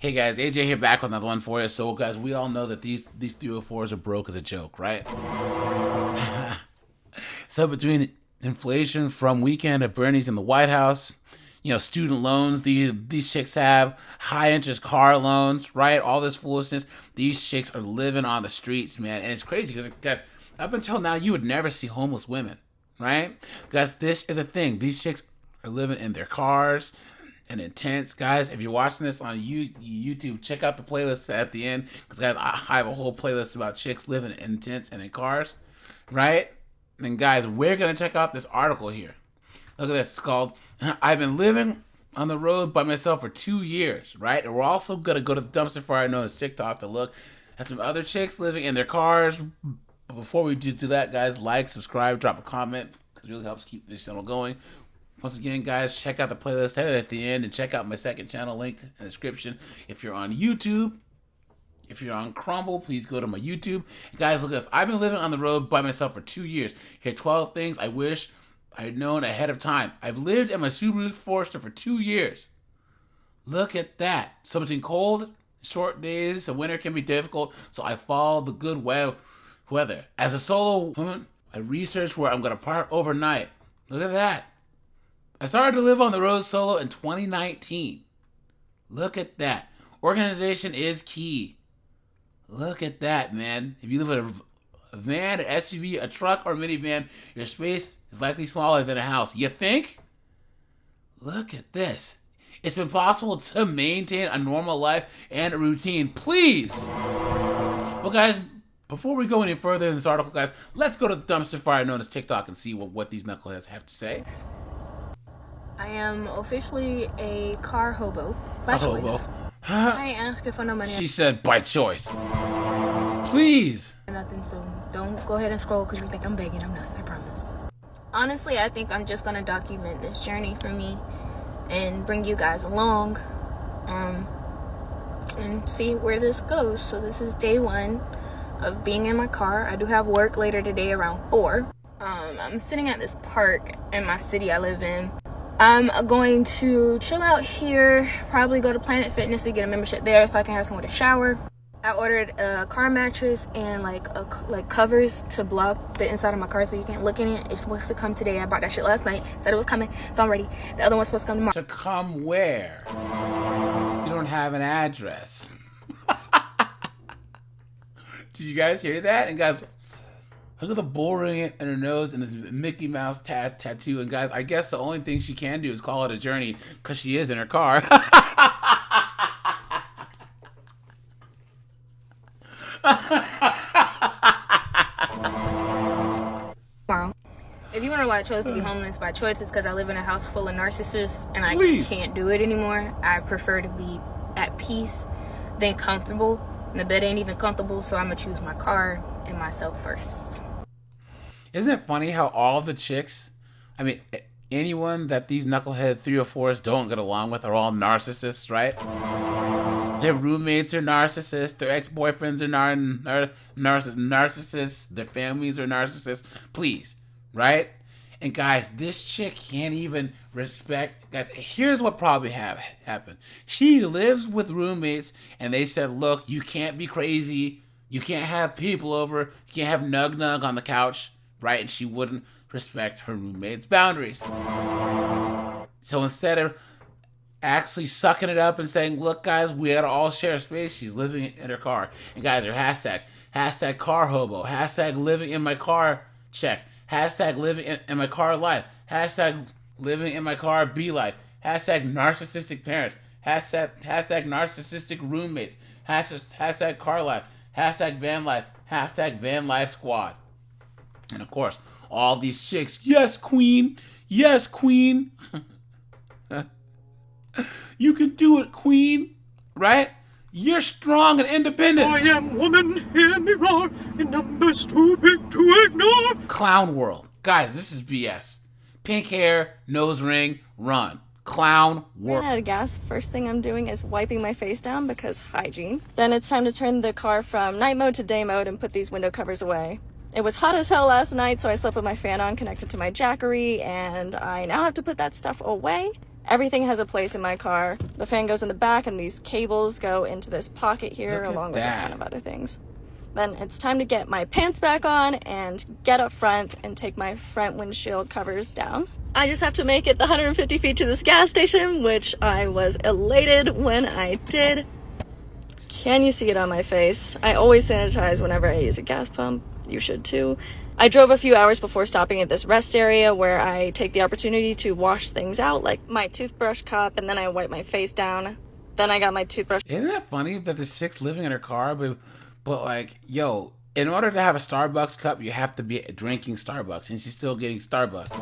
Hey guys, AJ here back with another one for you. So guys, we all know that these 304s are broke as a joke, right? So between inflation from Weekend at Bernie's in the White House, student loans these chicks have, high interest car loans, right? All this foolishness. These chicks are living on the streets, man, and it's crazy because guys, up until now you would never see homeless women, right? Guys, this is a thing. These chicks are living in their cars and in tents. Guys, if you're watching this on YouTube, check out the playlist at the end because guys, I have a whole playlist about chicks living in tents and in cars, right? And guys, we're gonna check out this article here. Look at this. It's called "I've Been Living on the Road by Myself for 2 years," right? And we're also gonna go to the dumpster fire known as TikTok to look at some other chicks living in their cars. But before we do that, guys, like, subscribe, drop a comment because it really helps keep this channel going. Once again, guys, check out the playlist at the end and check out my second channel linked in the description. If you're on YouTube, if you're on Crumble, please go to my YouTube. And guys, look at this. I've been living on the road by myself for 2 years. Here are 12 things I wish I had known ahead of time. I've lived in my Subaru Forester for 2 years. Look at that. So between cold, short days, and winter can be difficult, so I follow the good weather. As a solo woman, I researched where I'm going to park overnight. Look at that. I started to live on the road solo in 2019. Look at that. Organization is key. Look at that, man. If you live in a van, an SUV, a truck, or minivan, your space is likely smaller than a house. You think? Look at this. It's been possible to maintain a normal life and a routine. Please. Well, guys, before we go any further in this article, guys, let's go to the dumpster fire known as TikTok and see what these knuckleheads have to say. I am officially a car hobo by choice. Hobo. I ain't asking for no money. She said by choice. Please. Nothing, so don't go ahead and scroll because you think I'm begging. I'm not, I promise. Honestly, I think I'm just gonna document this journey for me and bring you guys along and see where this goes. So this is day 1 of being in my car. I do have work later today around 4. I'm sitting at this park in my city I live in. I'm going to chill out here, probably go to Planet Fitness to get a membership there so I can have somewhere to shower. I ordered a car mattress and like covers to block the inside of my car so you can't look in it. It's supposed to come today. I bought that shit last night. Said it was coming, so I'm ready. The other one's supposed to come tomorrow. To come where? You don't have an address. Did you guys hear that? And guys, look at the bull ring in her nose and this Mickey Mouse tattoo. And guys, I guess the only thing she can do is call it a journey because she is in her car. Tomorrow. If you wonder why I chose to be homeless by choice, it's because I live in a house full of narcissists and I can't do it anymore. I prefer to be at peace than comfortable. And the bed ain't even comfortable, so I'm going to choose my car and myself first. Isn't it funny how all the chicks, I mean, anyone that these knucklehead 304s don't get along with are all narcissists, right? Their roommates are narcissists, their ex-boyfriends are narcissists, their families are narcissists. Please, right? And guys, this chick can't even respect. Guys, here's what probably happened. She lives with roommates, and they said, look, you can't be crazy. You can't have people over. You can't have nug on the couch, right? And she wouldn't respect her roommate's boundaries. So instead of actually sucking it up and saying, look, guys, we gotta all share space, she's living in her car. And guys, her hashtags. Hashtag car hobo. Hashtag living in my car check. Hashtag living in my car life. Hashtag living in my car be life. Hashtag narcissistic parents. Hashtag narcissistic roommates. Hashtag car life. Hashtag van life. Hashtag van life squad. And of course, all these chicks. Yes, queen. Yes, queen. You can do it, queen. Right? You're strong and independent. I am woman, hear me roar, in numbers too big to ignore. Clown world. Guys, this is BS. Pink hair, nose ring, run. Clown world. Ran out of gas. First thing I'm doing is wiping my face down because hygiene. Then it's time to turn the car from night mode to day mode and put these window covers away. It was hot as hell last night, so I slept with my fan on connected to my Jackery, and I now have to put that stuff away Everything has a place in my car. The fan goes in the back, and these cables go into this pocket here, along with a ton of other things. Then it's time to get my pants back on and get up front and take my front windshield covers down. I just have to make it the 150 feet to this gas station, which I was elated when I did. Can you see it on my face? I always sanitize whenever I use a gas pump. You should too. I drove a few hours before stopping at this rest area where I take the opportunity to wash things out, like my toothbrush cup, and then I wipe my face down. Then I got my toothbrush. Isn't that funny that this chick's living in her car, but like, yo, in order to have a Starbucks cup, you have to be drinking Starbucks, and she's still getting Starbucks.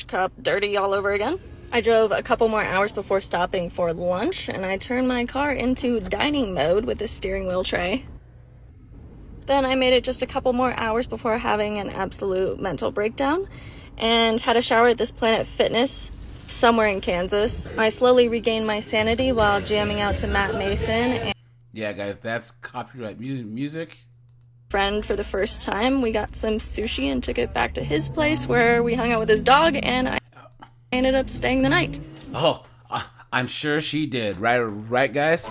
Cup dirty all over again. I drove a couple more hours before stopping for lunch, and I turned my car into dining mode with the steering wheel tray. Then I made it just a couple more hours before having an absolute mental breakdown and had a shower at this Planet Fitness somewhere in Kansas. I slowly regained my sanity while jamming out to Matt Mason and Yeah, guys, that's copyright music. Friend for the first time. We got some sushi and took it back to his place where we hung out with his dog, and I ended up staying the night. Oh, I'm sure she did. Right, guys?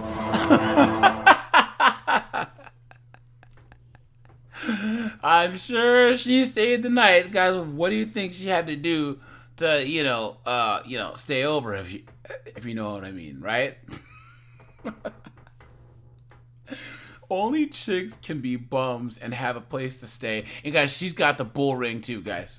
I'm sure she stayed the night, guys. What do you think she had to do to, stay over, if you know what I mean, right? Only chicks can be bums and have a place to stay. And guys, she's got the bull ring too, guys.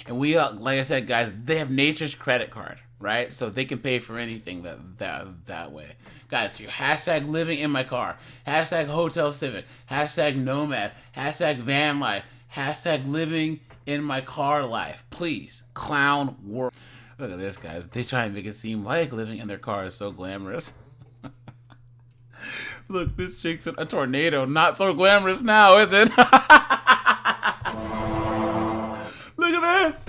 And we, like I said, guys, they have nature's credit card, right? So they can pay for anything that way. Guys, so your hashtag living in my car, hashtag hotel civic, hashtag nomad, hashtag van life, hashtag living in my car life. Please, clown world. Look at this, guys. They try and make it seem like living in their car is so glamorous. Look, this chick's in a tornado. Not so glamorous now, is it? Look at this.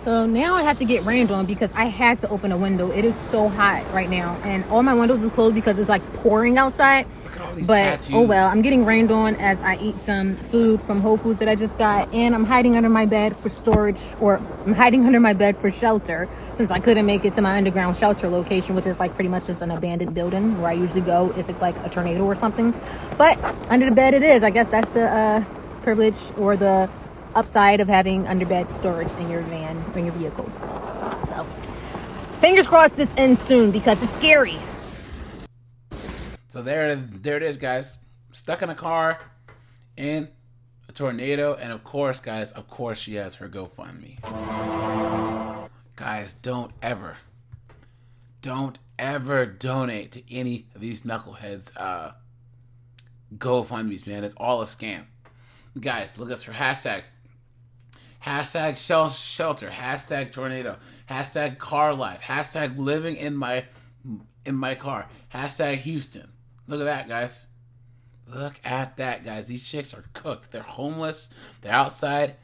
So now I have to get rained on because I had to open a window. It is so hot right now, and all my windows is closed because it's like pouring outside. Look at all these But tattoos. oh well, I'm getting rained on as I eat some food from Whole Foods that I just got, and I'm hiding under my bed for storage, or I'm hiding under my bed for shelter since I couldn't make it to my underground shelter location, which is like pretty much just an abandoned building where I usually go if it's like a tornado or something. But under the bed it is. I guess that's the privilege or the upside of having underbed storage in your van or in your vehicle. So fingers crossed this ends soon because it's scary. So there it is, guys. Stuck in a car in a tornado, and of course, guys, she has her GoFundMe. Guys, don't ever donate to any of these knuckleheads GoFundMes, man. It's all a scam. Guys, look at her hashtags. Hashtag shelter, hashtag tornado, hashtag car life, hashtag living in my car, hashtag Houston. Look at that, guys. Look at that, guys. These chicks are cooked. They're homeless. They're outside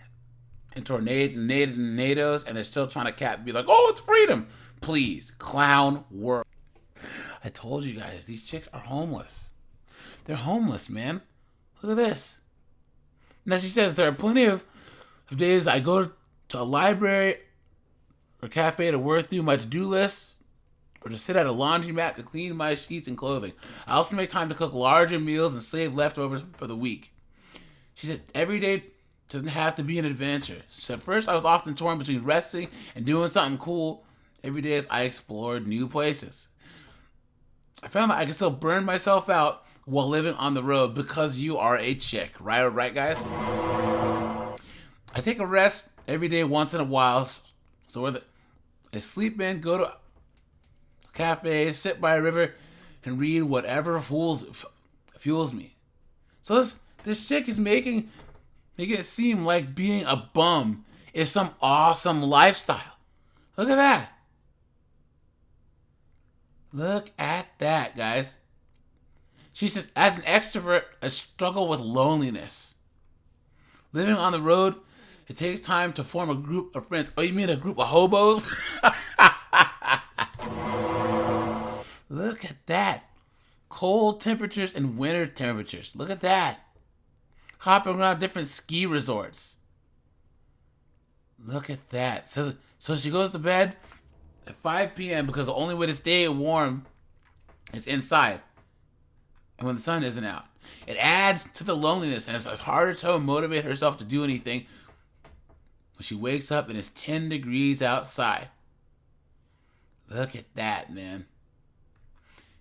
in tornadoes, and they're still trying to be like, oh, it's freedom. Please, clown world. I told you guys, these chicks are homeless. They're homeless, man. Look at this. Now she says there are plenty of days I go to a library or cafe to work through my to-do list or to sit at a laundromat to clean my sheets and clothing. I also make time to cook larger meals and save leftovers for the week. She said every day doesn't have to be an adventure. So at first I was often torn between resting and doing something cool. Every day as I explored new places. I found that I could still burn myself out while living on the road because you are a chick. Right, guys? I take a rest every day once in a while. So whether I sleep in, go to a cafe, sit by a river, and read whatever fuels me. So this chick is making it seem like being a bum is some awesome lifestyle. Look at that. Look at that, guys. She says, as an extrovert, I struggle with loneliness. Living on the road, it takes time to form a group of friends. Oh, you mean a group of hobos? Look at that. Cold temperatures and winter temperatures. Look at that. Hopping around different ski resorts. Look at that. So she goes to bed at 5 p.m. because the only way to stay warm is inside and when the sun isn't out. It adds to the loneliness, and it's harder to motivate herself to do anything when she wakes up and it's 10 degrees outside. Look at that, man.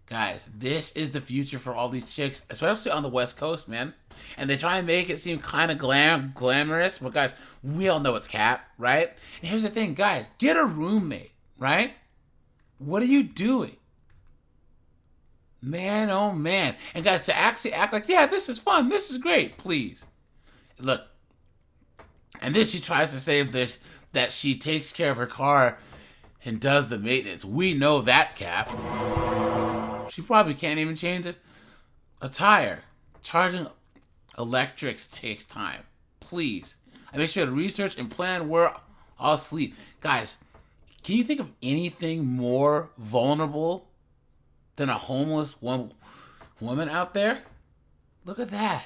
Guys, this is the future for all these chicks, especially on the West Coast, man. And they try and make it seem kind of glamorous, but guys, we all know it's cap, right? And here's the thing, guys, get a roommate, right? What are you doing? Man, oh man. And guys, to actually act like, yeah, this is fun, this is great, please. Look, and then she tries to say this, that she takes care of her car and does the maintenance. We know that's cap. She probably can't even change a tire. Charging electrics takes time. Please. I make sure to research and plan where I'll sleep. Guys, can you think of anything more vulnerable than a homeless woman out there? Look at that.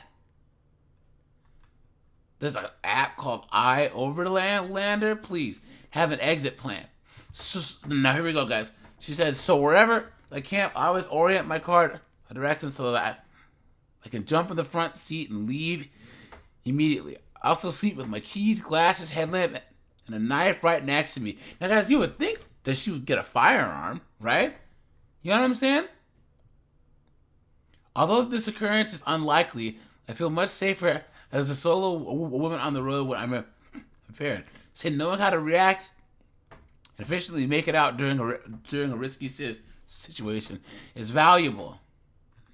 There's an app called iOverlander. Please have an exit plan. So, now here we go, guys. She said, so wherever I camp, I always orient my car a direction so that I can jump in the front seat and leave immediately. I also sleep with my keys, glasses, headlamp, and a knife right next to me. Now, guys, you would think that she would get a firearm, right? You know what I'm saying? Although this occurrence is unlikely, I feel much safer as a solo woman on the road when I'm prepared. Say knowing how to react and efficiently make it out during a risky situation is valuable.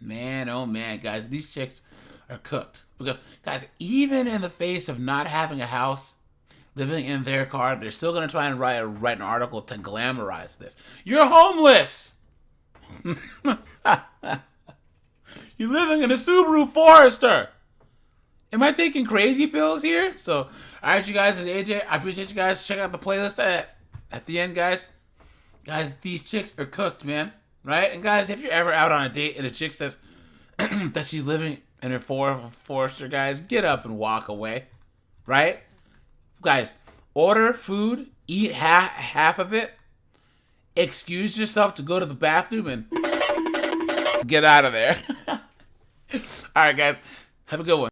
Man, oh man, guys, these chicks are cooked. Because, guys, even in the face of not having a house, living in their car, they're still going to try and write an article to glamorize this. You're homeless! You're living in a Subaru Forester! Am I taking crazy pills here? So, alright, you guys, it's AJ. I appreciate you guys. Check out the playlist at the end, guys. Guys, these chicks are cooked, man. Right? And guys, if you're ever out on a date and a chick says that she's living in her Forester, guys, get up and walk away. Right? Guys, order food, eat half of it, excuse yourself to go to the bathroom, and get out of there. Alright, guys. Have a good one.